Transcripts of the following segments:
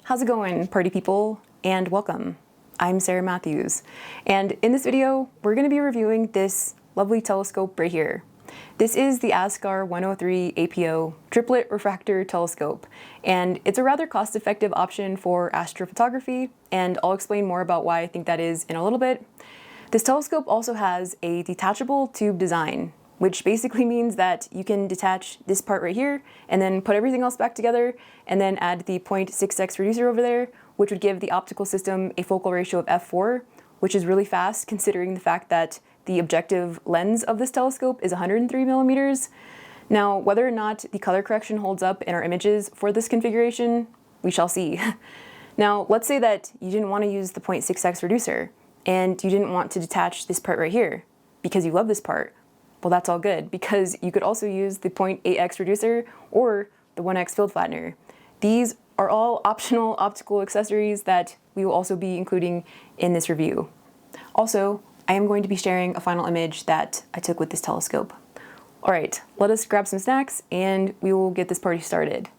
How's it going, party people, and welcome. I'm Sarah Matthews, and in this video, we're going to be reviewing this lovely telescope right here. This is the Askar 103 APO triplet refractor telescope, and it's a rather cost-effective option for astrophotography, and I'll explain more about why I think that is in a little bit. This telescope also has a detachable tube design, which basically means that you can detach this part right here and then put everything else back together and then add the 0.6x reducer over there, which would give the optical system a focal ratio of f4, which is really fast considering the fact that the objective lens of this telescope is 103 millimeters. Now, whether or not the color correction holds up in our images for this configuration, we shall see. Now, let's say that you didn't want to use the 0.6x reducer and you didn't want to detach this part right here because you love this part. Well, that's all good, because you could also use the 0.8x reducer or the 1x field flattener. These are all optional optical accessories that we will also be including in this review. Also, I am going to be sharing a final image that I took with this telescope. All right, let us grab some snacks and we will get this party started.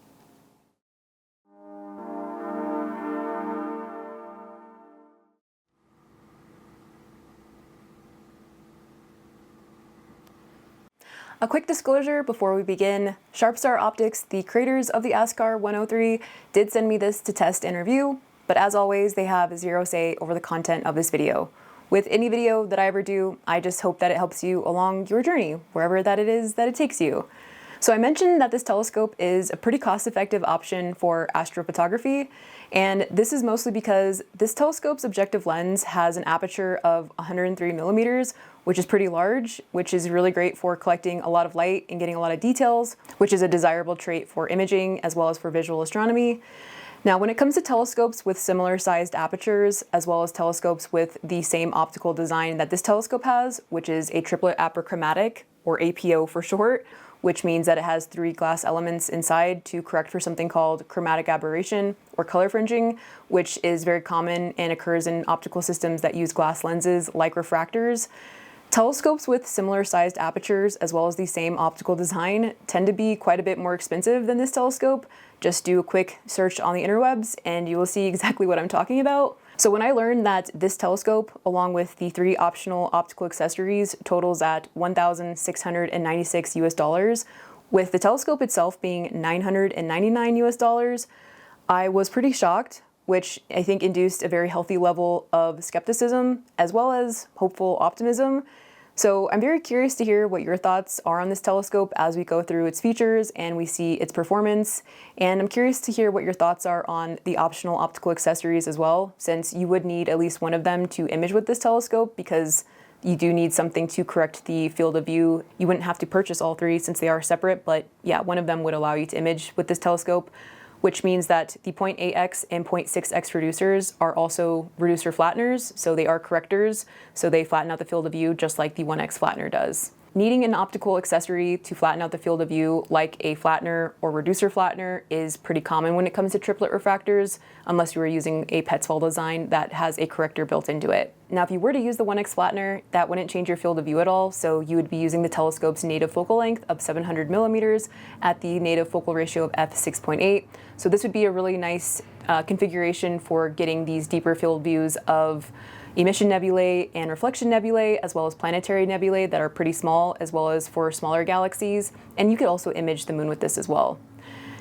A quick disclosure before we begin, Sharpstar Optics, the creators of the Askar 103, did send me this to test and review, but as always, they have zero say over the content of this video. With any video that I ever do, I just hope that it helps you along your journey, wherever that it is that it takes you. So I mentioned that this telescope is a pretty cost-effective option for astrophotography, and this is mostly because this telescope's objective lens has an aperture of 103 millimeters, which is pretty large, which is really great for collecting a lot of light and getting a lot of details, which is a desirable trait for imaging as well as for visual astronomy. Now, when it comes to telescopes with similar sized apertures, as well as telescopes with the same optical design that this telescope has, which is a triplet apochromatic, or APO for short, which means that it has 3 glass elements inside to correct for something called chromatic aberration or color fringing, which is very common and occurs in optical systems that use glass lenses like refractors. Telescopes with similar sized apertures as well as the same optical design tend to be quite a bit more expensive than this telescope. Just do a quick search on the interwebs and you will see exactly what I'm talking about. So when I learned that this telescope, along with the 3 optional optical accessories, totals at $1,696 US, with the telescope itself being $999 US, I was pretty shocked, which I think induced a very healthy level of skepticism as well as hopeful optimism. So I'm very curious to hear what your thoughts are on this telescope as we go through its features and we see its performance. And I'm curious to hear what your thoughts are on the optional optical accessories as well, since you would need at least one of them to image with this telescope because you do need something to correct the field of view. You wouldn't have to purchase all 3 since they are separate, but yeah, one of them would allow you to image with this telescope, which means that the 0.8x and 0.6x reducers are also reducer flatteners, so they are correctors, so they flatten out the field of view just like the 1x flattener does. Needing an optical accessory to flatten out the field of view like a flattener or reducer flattener is pretty common when it comes to triplet refractors, unless you are using a Petzval design that has a corrector built into it. Now, if you were to use the 1x flattener, that wouldn't change your field of view at all, so you would be using the telescope's native focal length of 700 millimeters at the native focal ratio of f6.8. So this would be a really nice configuration for getting these deeper field views of emission nebulae and reflection nebulae, as well as planetary nebulae that are pretty small, as well as for smaller galaxies. And you could also image the moon with this as well.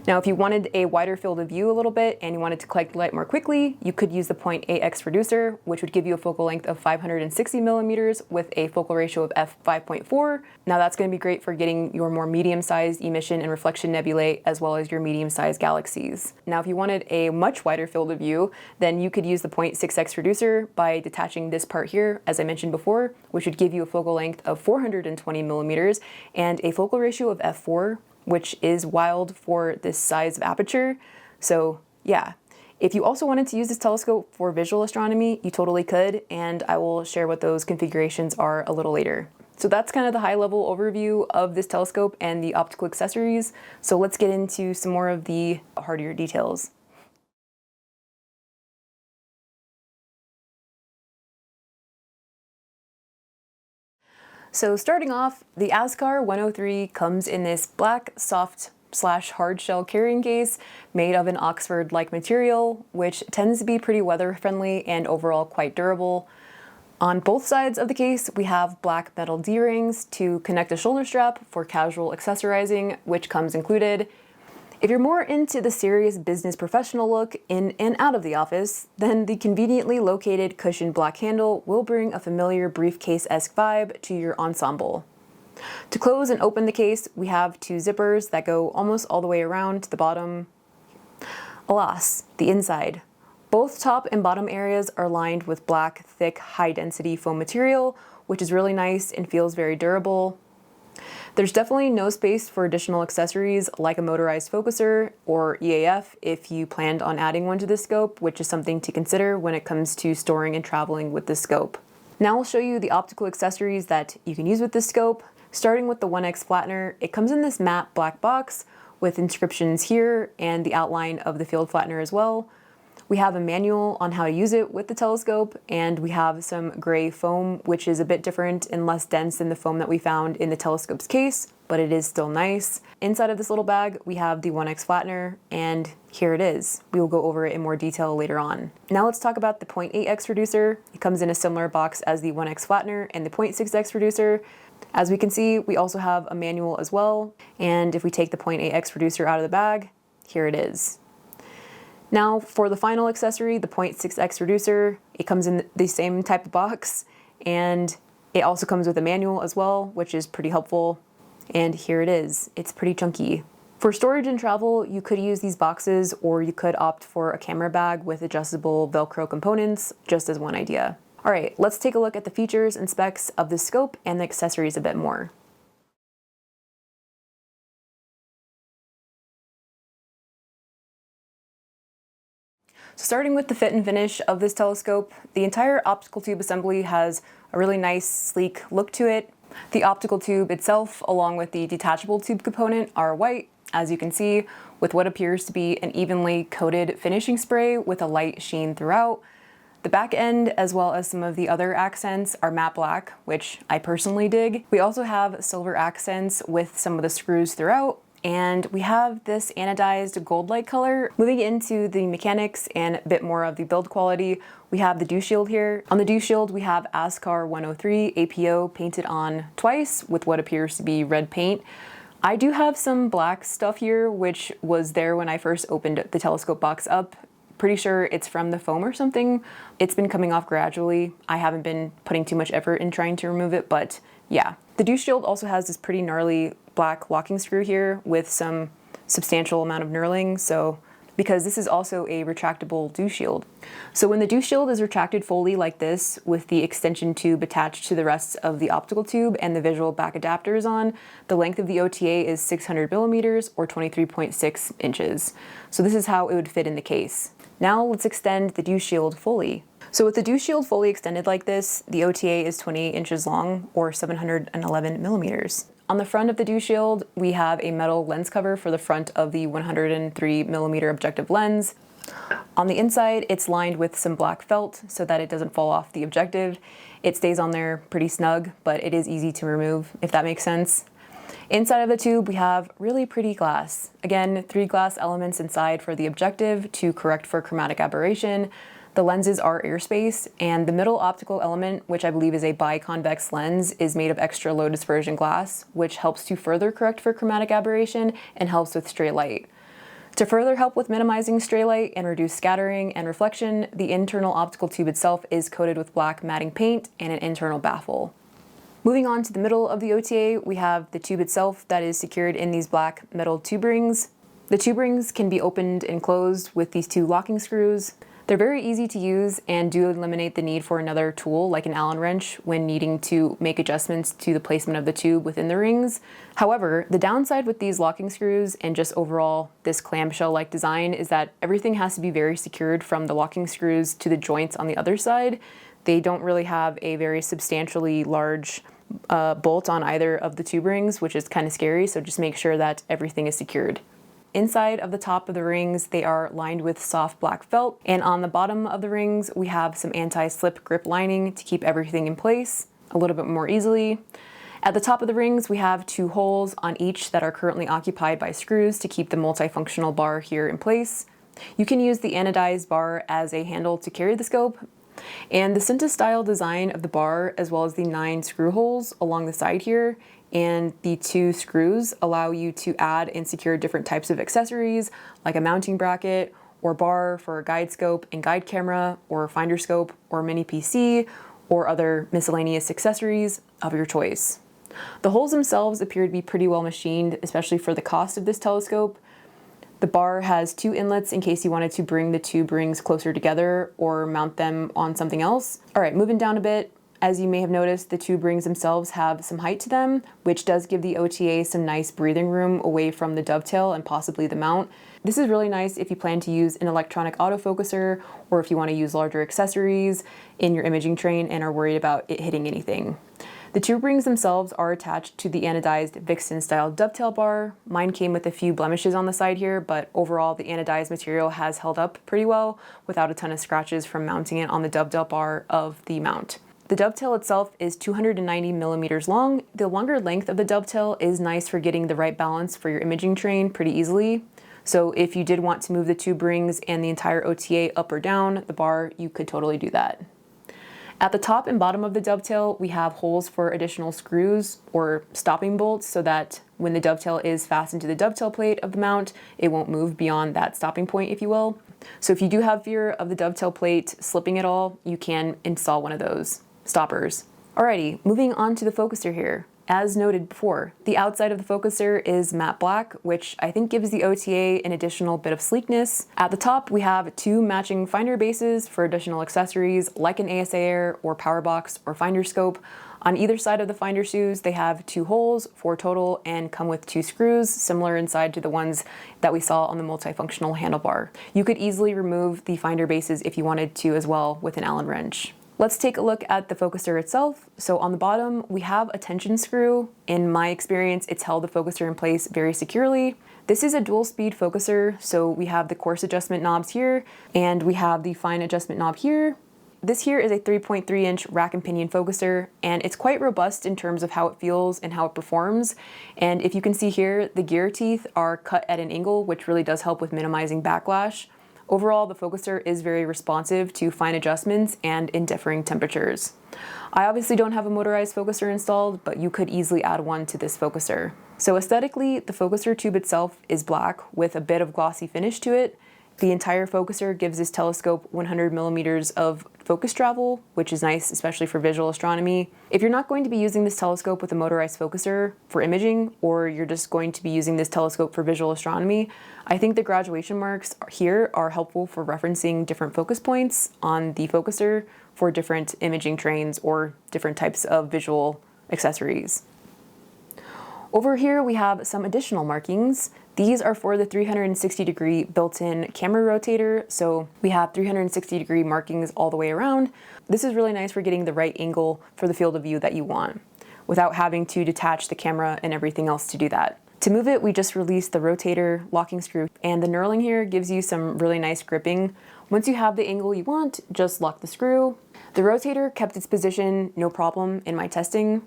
Now, if you wanted a wider field of view a little bit and you wanted to collect light more quickly, you could use the 0.8x reducer, which would give you a focal length of 560 millimeters with a focal ratio of f5.4. Now, that's going to be great for getting your more medium-sized emission and reflection nebulae, as well as your medium-sized galaxies. Now, if you wanted a much wider field of view, then you could use the 0.6x reducer by detaching this part here, as I mentioned before, which would give you a focal length of 420 millimeters and a focal ratio of f4, which is wild for this size of aperture. So yeah, if you also wanted to use this telescope for visual astronomy, you totally could, and I will share what those configurations are a little later. So that's kind of the high-level overview of this telescope and the optical accessories. So let's get into some more of the hardier details. So starting off, the Askar 103 comes in this black soft hard shell carrying case made of an Oxford-like material, which tends to be pretty weather friendly and overall quite durable. On both sides of the case, we have black metal D-rings to connect a shoulder strap for casual accessorizing, which comes included. If you're more into the serious business professional look in and out of the office, then the conveniently located cushioned black handle will bring a familiar briefcase-esque vibe to your ensemble. To close and open the case, we have two zippers that go almost all the way around to the bottom. Alas, the inside. Both top and bottom areas are lined with black, thick, high-density foam material, which is really nice and feels very durable. There's definitely no space for additional accessories like a motorized focuser or EAF if you planned on adding one to the scope, which is something to consider when it comes to storing and traveling with the scope. Now I'll show you the optical accessories that you can use with this scope. Starting with the 1X flattener, it comes in this matte black box with inscriptions here and the outline of the field flattener as well. We have a manual on how to use it with the telescope, and we have some gray foam, which is a bit different and less dense than the foam that we found in the telescope's case, but it is still nice. Inside of this little bag, we have the 1X flattener, and here it is. We will go over it in more detail later on. Now let's talk about the 0.8X reducer. It comes in a similar box as the 1X flattener and the 0.6X reducer. As we can see, we also have a manual as well, and if we take the 0.8X reducer out of the bag, here it is. Now for the final accessory, the 0.6X reducer, it comes in the same type of box, and it also comes with a manual as well, which is pretty helpful. And here it is. It's pretty chunky. For storage and travel, you could use these boxes, or you could opt for a camera bag with adjustable Velcro components, just as one idea. All right, let's take a look at the features and specs of the scope and the accessories a bit more. So starting with the fit and finish of this telescope, the entire optical tube assembly has a really nice, sleek look to it. The optical tube itself, along with the detachable tube component, are white, as you can see, with what appears to be an evenly coated finishing spray with a light sheen throughout. The back end, as well as some of the other accents, are matte black, which I personally dig. We also have silver accents with some of the screws throughout, and we have this anodized gold-like color. Moving into the mechanics and a bit more of the build quality, we have the dew shield here. On the dew shield, we have Askar 103 APO painted on twice with what appears to be red paint. I do have some black stuff here, which was there when I first opened the telescope box up. Pretty sure it's from the foam or something. It's been coming off gradually. I haven't been putting too much effort in trying to remove it, but yeah. The dew shield also has this pretty gnarly black locking screw here with some substantial amount of knurling, so because this is also a retractable dew shield. So when the dew shield is retracted fully like this, with the extension tube attached to the rest of the optical tube and the visual back adapters on, the length of the OTA is 600 millimeters or 23.6 inches. So this is how it would fit in the case. Now let's extend the dew shield fully. So with the dew shield fully extended like this, the OTA is 28 inches long or 711 millimeters. On the front of the dew shield, we have a metal lens cover for the front of the 103 millimeter objective lens. On the inside, it's lined with some black felt so that it doesn't fall off the objective. It stays on there pretty snug, but it is easy to remove, if that makes sense. Inside of the tube, we have really pretty glass. Again, 3 glass elements inside for the objective to correct for chromatic aberration. The lenses are airspace, and the middle optical element, which I believe is a biconvex lens, is made of extra low dispersion glass, which helps to further correct for chromatic aberration and helps with stray light. To further help with minimizing stray light and reduce scattering and reflection, the internal optical tube itself is coated with black matting paint and an internal baffle. Moving on to the middle of the OTA, we have the tube itself that is secured in these black metal tube rings. The tube rings can be opened and closed with these 2 locking screws. They're very easy to use and do eliminate the need for another tool like an Allen wrench when needing to make adjustments to the placement of the tube within the rings. However, the downside with these locking screws and just overall this clamshell-like design is that everything has to be very secured from the locking screws to the joints on the other side. They don't really have a very substantially large bolt on either of the tube rings, which is kind of scary, so just make sure that everything is secured. Inside of the top of the rings, they are lined with soft black felt, and on the bottom of the rings, we have some anti-slip grip lining to keep everything in place a little bit more easily. At the top of the rings, we have 2 holes on each that are currently occupied by screws to keep the multifunctional bar here in place. You can use the anodized bar as a handle to carry the scope. And the Cinta style design of the bar, as well as the 9 screw holes along the side here, and the 2 screws allow you to add and secure different types of accessories, like a mounting bracket or bar for a guide scope and guide camera, or finder scope, or mini PC, or other miscellaneous accessories of your choice. The holes themselves appear to be pretty well machined, especially for the cost of this telescope. The bar has 2 inlets in case you wanted to bring the tube rings closer together or mount them on something else. All right, moving down a bit, as you may have noticed, the tube rings themselves have some height to them, which does give the OTA some nice breathing room away from the dovetail and possibly the mount. This is really nice if you plan to use an electronic autofocuser or if you want to use larger accessories in your imaging train and are worried about it hitting anything. The tube rings themselves are attached to the anodized Vixen style dovetail bar. Mine came with a few blemishes on the side here, but overall the anodized material has held up pretty well without a ton of scratches from mounting it on the dovetail bar of the mount. The dovetail itself is 290 millimeters long. The longer length of the dovetail is nice for getting the right balance for your imaging train pretty easily. So if you did want to move the tube rings and the entire OTA up or down the bar, you could totally do that. At the top and bottom of the dovetail, we have holes for additional screws or stopping bolts so that when the dovetail is fastened to the dovetail plate of the mount, it won't move beyond that stopping point, if you will. So if you do have fear of the dovetail plate slipping at all, you can install one of those stoppers. Alrighty, moving on to the focuser here. As noted before, the outside of the focuser is matte black, which I think gives the OTA an additional bit of sleekness. At the top, we have 2 matching finder bases for additional accessories like an ASAR or power box or finder scope. On either side of the finder shoes, they have 2 holes, 4 total, and come with 2 screws, similar inside to the ones that we saw on the multifunctional handlebar. You could easily remove the finder bases if you wanted to as well with an Allen wrench. Let's take a look at the focuser itself. So on the bottom, we have a tension screw. In my experience, it's held the focuser in place very securely. This is a dual speed focuser, so we have the coarse adjustment knobs here, and we have the fine adjustment knob here. This here is a 3.3-inch rack and pinion focuser, and it's quite robust in terms of how it feels and how it performs. And if you can see here, the gear teeth are cut at an angle, which really does help with minimizing backlash. Overall, the focuser is very responsive to fine adjustments and in differing temperatures. I obviously don't have a motorized focuser installed, but you could easily add one to this focuser. So aesthetically, the focuser tube itself is black with a bit of glossy finish to it. The entire focuser gives this telescope 100 millimeters of focus travel, which is nice, especially for visual astronomy. If you're not going to be using this telescope with a motorized focuser for imaging, or you're just going to be using this telescope for visual astronomy, I think the graduation marks here are helpful for referencing different focus points on the focuser for different imaging trains or different types of visual accessories. Over here we have some additional markings. These are for the 360-degree built-in camera rotator, so we have 360-degree markings all the way around. This is really nice for getting the right angle for the field of view that you want, without having to detach the camera and everything else to do that. To move it, we just release the rotator locking screw, and the knurling here gives you some really nice gripping. Once you have the angle you want, just lock the screw. The rotator kept its position no problem in my testing.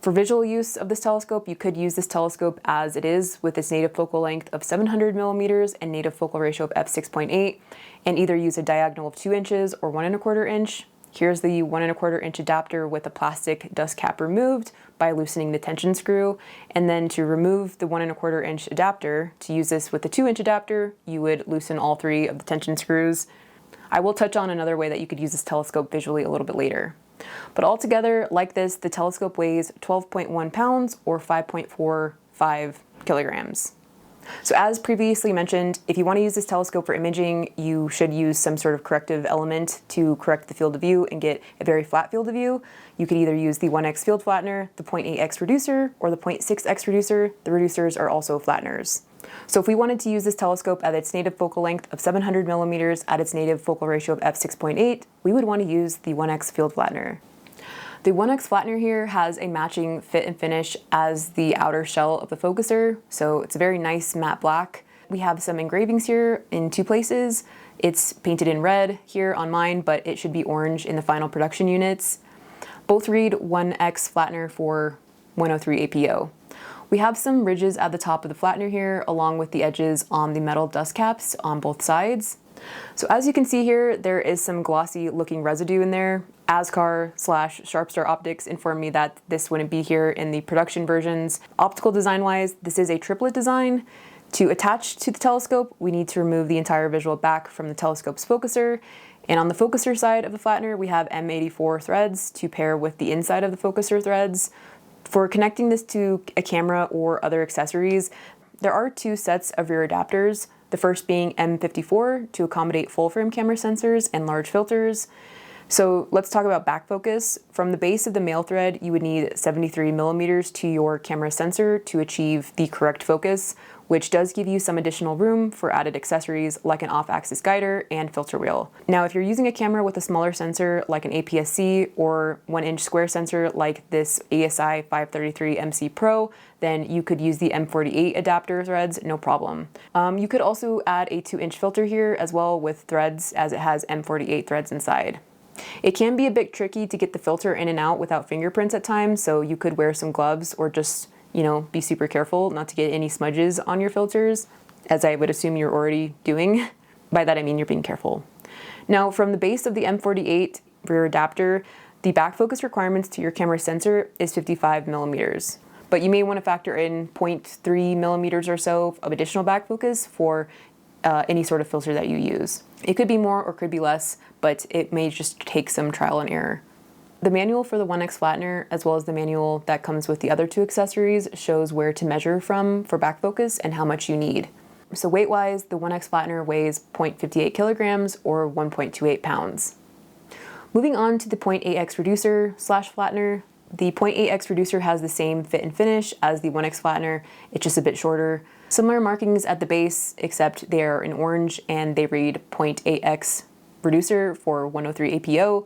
For visual use of this telescope, you could use this telescope as it is with its native focal length of 700 millimeters and native focal ratio of f6.8, and either use a diagonal of 2 inches or 1¼ inch. Here's the 1¼ inch adapter with the plastic dust cap removed by loosening the tension screw. And then to remove the 1¼ inch adapter, to use this with the 2-inch adapter, you would loosen all 3 of the tension screws. I will touch on another way that you could use this telescope visually a little bit later. But altogether, like this, the telescope weighs 12.1 pounds or 5.45 kilograms. So as previously mentioned, if you want to use this telescope for imaging, you should use some sort of corrective element to correct the field of view and get a very flat field of view. You could either use the 1x field flattener, the 0.8x reducer, or the 0.6x reducer. The reducers are also flatteners. So if we wanted to use this telescope at its native focal length of 700 millimeters at its native focal ratio of f6.8, we would want to use the 1x field flattener. The 1x flattener here has a matching fit and finish as the outer shell of the focuser, so it's a very nice matte black. We have some engravings here in 2 places. It's painted in red here on mine, but it should be orange in the final production units. Both read 1x flattener for 103 APO. We have some ridges at the top of the flattener here, along with the edges on the metal dust caps on both sides. So as you can see here, there is some glossy looking residue in there. Askar/Sharpstar Optics informed me that this wouldn't be here in the production versions. Optical design wise, this is a triplet design. To attach to the telescope, we need to remove the entire visual back from the telescope's focuser. And on the focuser side of the flattener, we have M84 threads to pair with the inside of the focuser threads. For connecting this to a camera or other accessories, there are two sets of rear adapters, the first being M54 to accommodate full-frame camera sensors and large filters. So let's talk about back focus. From the base of the male thread, you would need 73 millimeters to your camera sensor to achieve the correct focus, which does give you some additional room for added accessories like an off-axis guider and filter wheel. Now, if you're using a camera with a smaller sensor like an APS-C or 1-inch square sensor like this ASI 533 MC Pro, then you could use the M48 adapter threads, no problem. You could also add a 2-inch filter here as well with threads, as it has M48 threads inside. It can be a bit tricky to get the filter in and out without fingerprints at times, so you could wear some gloves or just, be super careful not to get any smudges on your filters, as I would assume you're already doing. By that I mean you're being careful. Now, from the base of the M48 rear adapter, the back focus requirements to your camera sensor is 55 millimeters. But you may want to factor in 0.3 millimeters or so of additional back focus for any sort of filter that you use. It could be more or could be less, but it may just take some trial and error. The manual for the 1X flattener, as well as the manual that comes with the other two accessories, shows where to measure from for back focus and how much you need. So weight-wise, the 1X flattener weighs 0.58 kilograms or 1.28 pounds. Moving on to the 0.8X reducer/flattener, the 0.8X reducer has the same fit and finish as the 1X flattener, it's just a bit shorter. Similar markings at the base, except they are in orange and they read 0.8X reducer for 103 APO.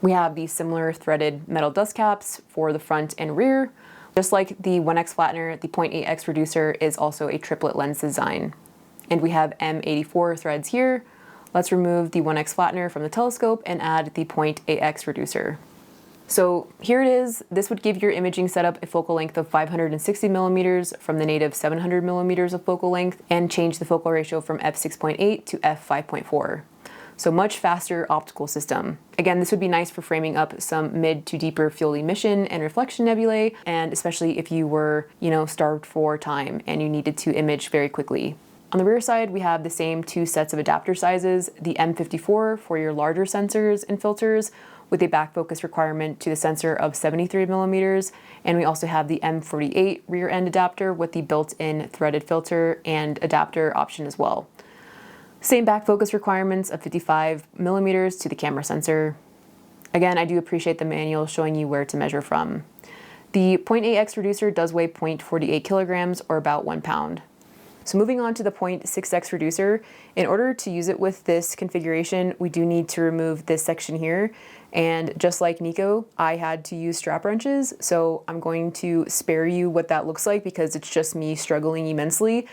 We have the similar threaded metal dust caps for the front and rear. Just like the 1X flattener, the 0.8X reducer is also a triplet lens design. And we have M84 threads here. Let's remove the 1X flattener from the telescope and add the 0.8X reducer. So here it is. This would give your imaging setup a focal length of 560 millimeters from the native 700 millimeters of focal length and change the focal ratio from f6.8 to f5.4. So much faster optical system. Again, this would be nice for framing up some mid to deeper field emission and reflection nebulae, and especially if you were, starved for time and you needed to image very quickly. On the rear side, we have the same two sets of adapter sizes, the M54 for your larger sensors and filters, with a back focus requirement to the sensor of 73 millimeters. And we also have the M48 rear end adapter with the built-in threaded filter and adapter option as well. Same back focus requirements of 55 millimeters to the camera sensor. Again, I do appreciate the manual showing you where to measure from. The 0.8X reducer does weigh 0.48 kilograms or about 1 pound. So moving on to the 0.6X reducer, in order to use it with this configuration, we do need to remove this section here. And just like Nico, I had to use strap wrenches. So I'm going to spare you what that looks like because it's just me struggling immensely.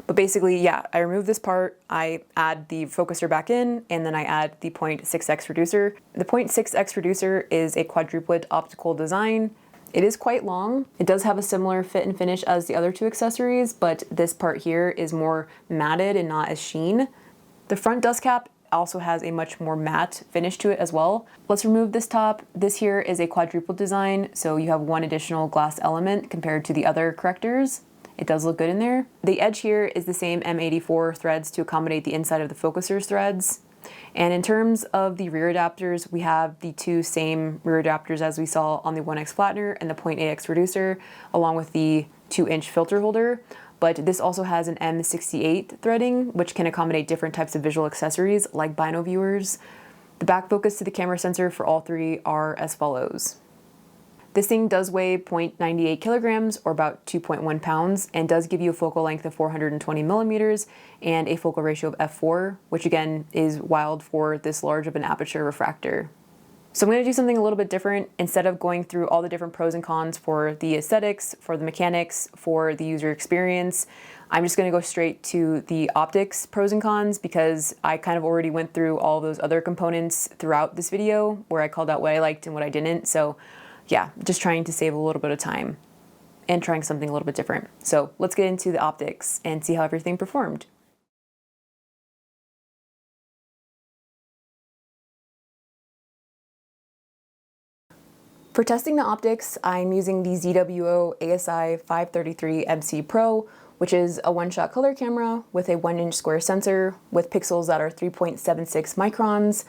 But basically, yeah, I remove this part, I add the focuser back in, and then I add the 0.6X reducer. The 0.6X reducer is a quadruplet optical design. It is quite long. It does have a similar fit and finish as the other two accessories, but this part here is more matted and not as sheen. The front dust cap also has a much more matte finish to it as well. Let's remove this top. This here is a quadruple design, so you have one additional glass element compared to the other correctors. It does look good in there. The edge here is the same M84 threads to accommodate the inside of the focuser's threads. And in terms of the rear adapters, we have the two same rear adapters as we saw on the 1X flattener and the 0.8X reducer, along with the 2-inch filter holder. But this also has an M68 threading, which can accommodate different types of visual accessories like bino viewers. The back focus to the camera sensor for all three are as follows. This thing does weigh 0.98 kilograms or about 2.1 pounds and does give you a focal length of 420 millimeters and a focal ratio of f4, which again is wild for this large of an aperture refractor. So I'm going to do something a little bit different. Instead of going through all the different pros and cons for the aesthetics, for the mechanics, for the user experience, I'm just going to go straight to the optics pros and cons because I kind of already went through all those other components throughout this video where I called out what I liked and what I didn't. So yeah, just trying to save a little bit of time. and trying something a little bit different. So let's get into the optics and see how everything performed. For testing the optics, I'm using the ZWO ASI 533 MC Pro, which is a one-shot color camera with a 1-inch square sensor with pixels that are 3.76 microns.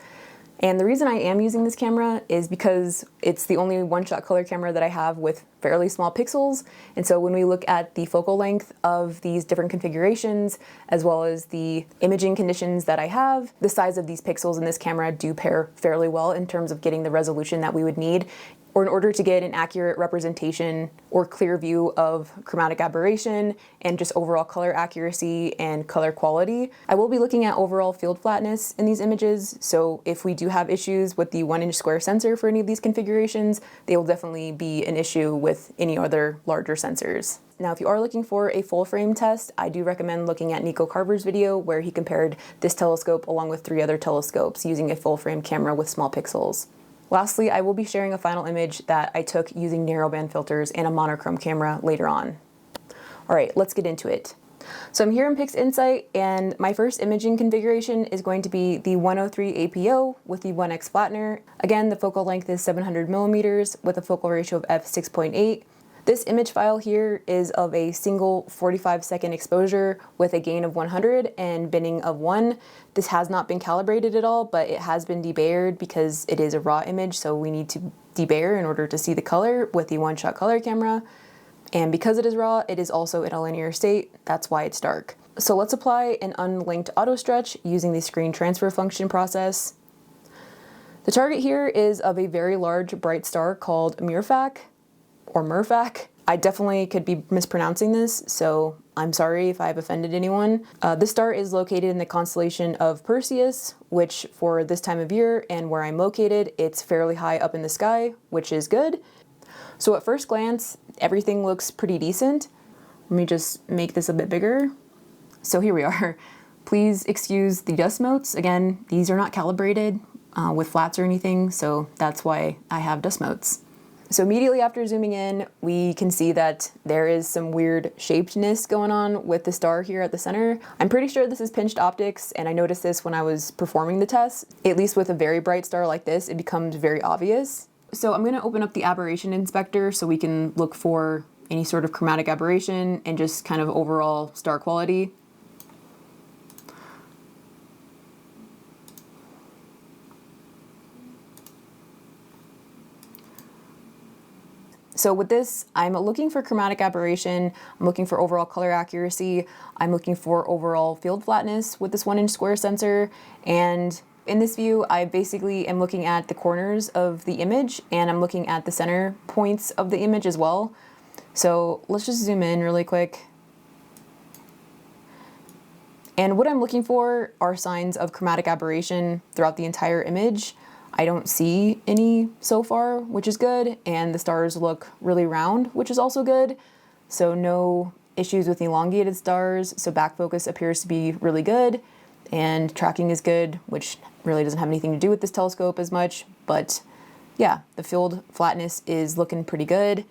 And the reason I am using this camera is because it's the only one-shot color camera that I have with fairly small pixels. And so when we look at the focal length of these different configurations, as well as the imaging conditions that I have, the size of these pixels in this camera do pair fairly well in terms of getting the resolution that we would need, or in order to get an accurate representation or clear view of chromatic aberration and just overall color accuracy and color quality. I will be looking at overall field flatness in these images, so if we do have issues with the 1-inch square sensor for any of these configurations, they will definitely be an issue with any other larger sensors. Now, if you are looking for a full frame test, I do recommend looking at Nico Carver's video where he compared this telescope along with 3 other telescopes using a full frame camera with small pixels. Lastly, I will be sharing a final image that I took using narrowband filters and a monochrome camera later on. All right, let's get into it. So I'm here in PixInsight, and my first imaging configuration is going to be the 103 APO with the 1x flattener. Again, the focal length is 700 millimeters with a focal ratio of f6.8. This image file here is of a single 45-second exposure with a gain of 100 and binning of 1. This has not been calibrated at all, but it has been debayered because it is a raw image, so we need to debayer in order to see the color with the one-shot color camera. And because it is raw, it is also in a linear state. That's why it's dark. So let's apply an unlinked auto stretch using the screen transfer function process. The target here is of a very large bright star called Mirfac, or Murfac. I definitely could be mispronouncing this, so I'm sorry if I've offended anyone. This star is located in the constellation of Perseus, which for this time of year and where I'm located, it's fairly high up in the sky, which is good. So at first glance, everything looks pretty decent. Let me just make this a bit bigger. So here we are. Please excuse the dust motes. Again, these are not calibrated with flats or anything, so that's why I have dust motes. So immediately after zooming in, we can see that there is some weird shapedness going on with the star here at the center. I'm pretty sure this is pinched optics, and I noticed this when I was performing the test. At least with a very bright star like this, it becomes very obvious. So I'm going to open up the aberration inspector so we can look for any sort of chromatic aberration and just kind of overall star quality. So with this, I'm looking for chromatic aberration, I'm looking for overall color accuracy, I'm looking for overall field flatness with this 1-inch square sensor, and in this view, I basically am looking at the corners of the image, and I'm looking at the center points of the image as well. So let's just zoom in really quick. And what I'm looking for are signs of chromatic aberration throughout the entire image. I don't see any so far, which is good, and the stars look really round, which is also good. So no issues with elongated stars, so back focus appears to be really good, and tracking is good, which really doesn't have anything to do with this telescope as much, but yeah, the field flatness is looking pretty good.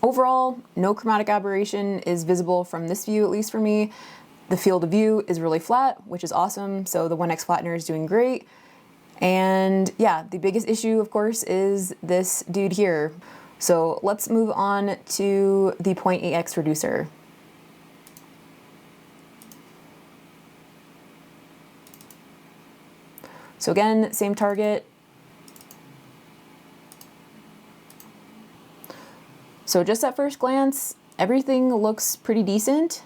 Overall, no chromatic aberration is visible from this view, at least for me. The field of view is really flat, which is awesome, so the 1x flattener is doing great. And yeah, the biggest issue, of course, is this dude here. So let's move on to the 0.8x reducer. So again, same target. So just at first glance, everything looks pretty decent.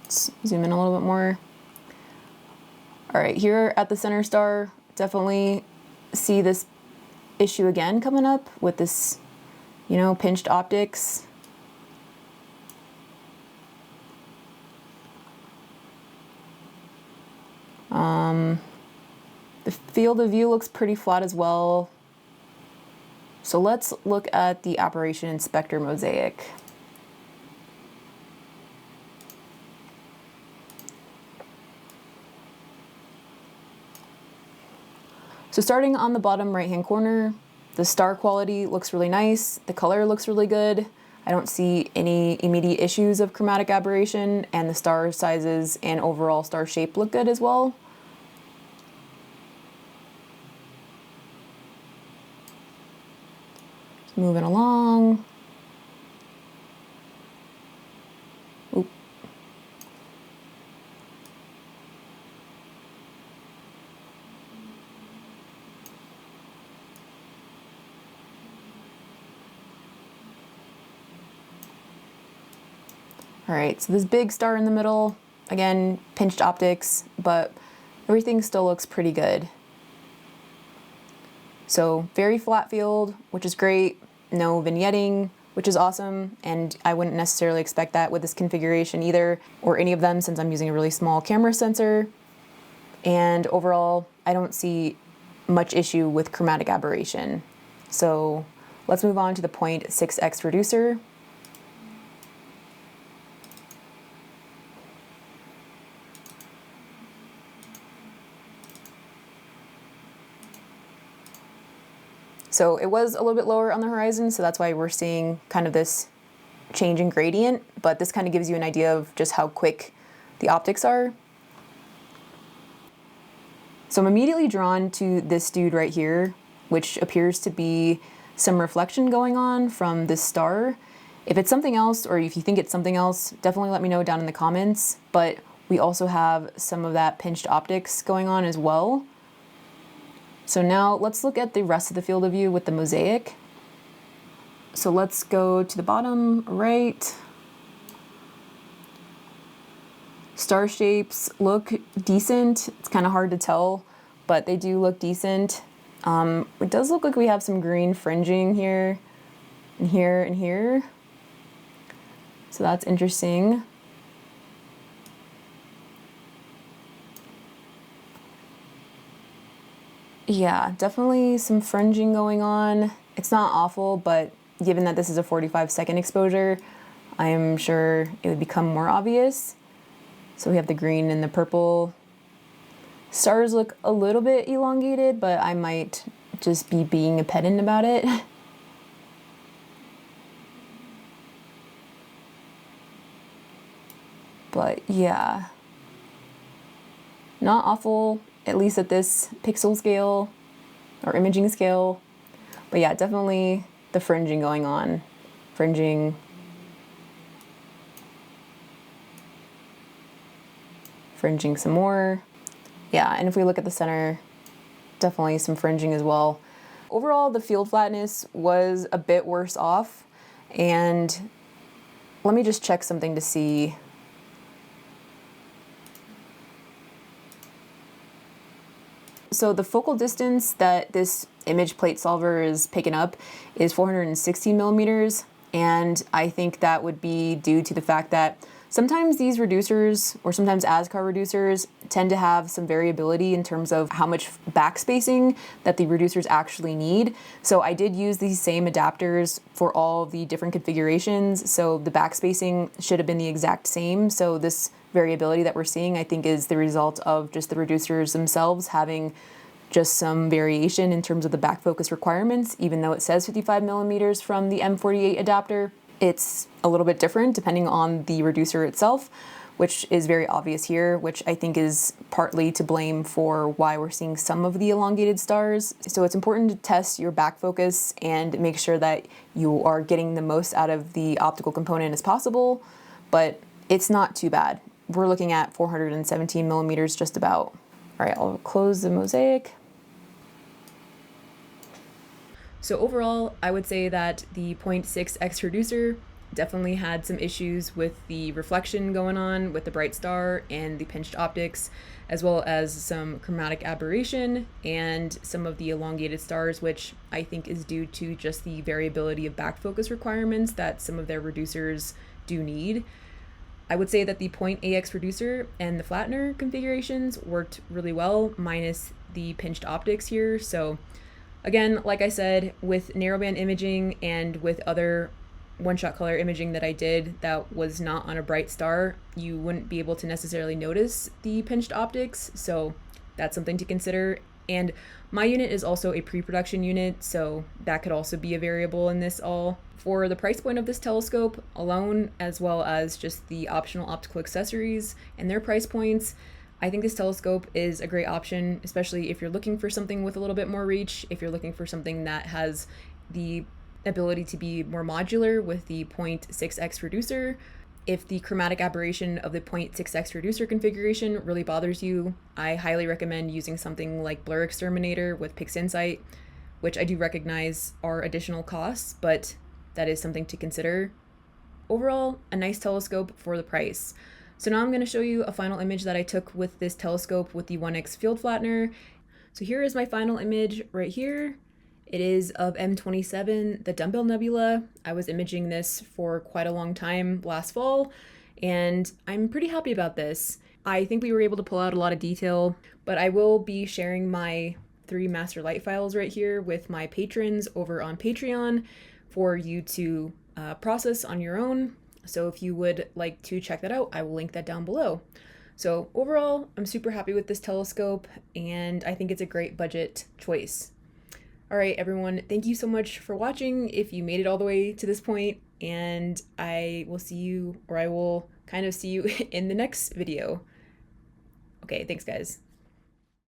Let's zoom in a little bit more. All right, here at the center star, definitely see this issue again coming up with this, pinched optics. The field of view looks pretty flat as well. So let's look at the aberration inspector mosaic. So starting on the bottom right-hand corner, the star quality looks really nice. The color looks really good. I don't see any immediate issues of chromatic aberration, and the star sizes and overall star shape look good as well. Moving along. Oop. All right, so this big star in the middle, again, pinched optics, but everything still looks pretty good. So very flat field, which is great. No vignetting, which is awesome. And I wouldn't necessarily expect that with this configuration either, or any of them, since I'm using a really small camera sensor. And overall, I don't see much issue with chromatic aberration. So let's move on to the 0.6x reducer. So it was a little bit lower on the horizon, so that's why we're seeing kind of this change in gradient, but this kind of gives you an idea of just how quick the optics are. So I'm immediately drawn to this dude right here, which appears to be some reflection going on from this star. If it's something else, or if you think it's something else, definitely let me know down in the comments, but we also have some of that pinched optics going on as well. So now let's look at the rest of the field of view with the mosaic. So let's go to the bottom right. Star shapes look decent. It's kind of hard to tell, but they do look decent. It does look like we have some green fringing here, and here, and here. So that's interesting. Yeah, definitely some fringing going on. It's not awful, but given that this is a 45-second exposure, I am sure it would become more obvious. So we have the green and the purple. Stars look a little bit elongated, but I might just be being a pedant about it. But yeah, not awful, at least at this pixel scale or imaging scale. But yeah, definitely the fringing going on. Fringing. Fringing some more. Yeah, and if we look at the center, definitely some fringing as well. Overall, the field flatness was a bit worse off. And let me just check something to see. So the focal distance that this image plate solver is picking up is 460 millimeters, and I think that would be due to the fact that sometimes these reducers, or sometimes Askar reducers, tend to have some variability in terms of how much backspacing that the reducers actually need. So I did use these same adapters for all the different configurations, so the backspacing should have been the exact same. So this variability that we're seeing, I think, is the result of just the reducers themselves having just some variation in terms of the back focus requirements. Even though it says 55 millimeters from the M48 adapter, it's a little bit different depending on the reducer itself, which is very obvious here, which I think is partly to blame for why we're seeing some of the elongated stars. So it's important to test your back focus and make sure that you are getting the most out of the optical component as possible, but it's not too bad. We're looking at 417 millimeters just about. All right, I'll close the mosaic. So overall, I would say that the 0.6x reducer definitely had some issues with the reflection going on with the bright star and the pinched optics, as well as some chromatic aberration and some of the elongated stars, which I think is due to just the variability of back focus requirements that some of their reducers do need. I would say that the point AX reducer and the flattener configurations worked really well, minus the pinched optics here. So again, like I said, with narrowband imaging and with other one-shot color imaging that I did that was not on a bright star, you wouldn't be able to necessarily notice the pinched optics, so that's something to consider. And my unit is also a pre-production unit, so that could also be a variable in this all. For the price point of this telescope alone, as well as just the optional optical accessories and their price points, I think this telescope is a great option, especially if you're looking for something with a little bit more reach, if you're looking for something that has the ability to be more modular with the 0.6x reducer. If the chromatic aberration of the 0.6x reducer configuration really bothers you, I highly recommend using something like Blur Exterminator with PixInsight, which I do recognize are additional costs, but that is something to consider. Overall, a nice telescope for the price. So now I'm going to show you a final image that I took with this telescope with the 1x field flattener. So here is my final image right here. It is of M27, the Dumbbell Nebula. I was imaging this for quite a long time last fall, and I'm pretty happy about this. I think we were able to pull out a lot of detail, but I will be sharing my 3 master light files right here with my patrons over on Patreon for you to process on your own. So if you would like to check that out, I will link that down below. So overall, I'm super happy with this telescope, and I think it's a great budget choice. All right, everyone, thank you so much for watching if you made it all the way to this point, and I will see you, or I will kind of see you in the next video. Okay, thanks guys.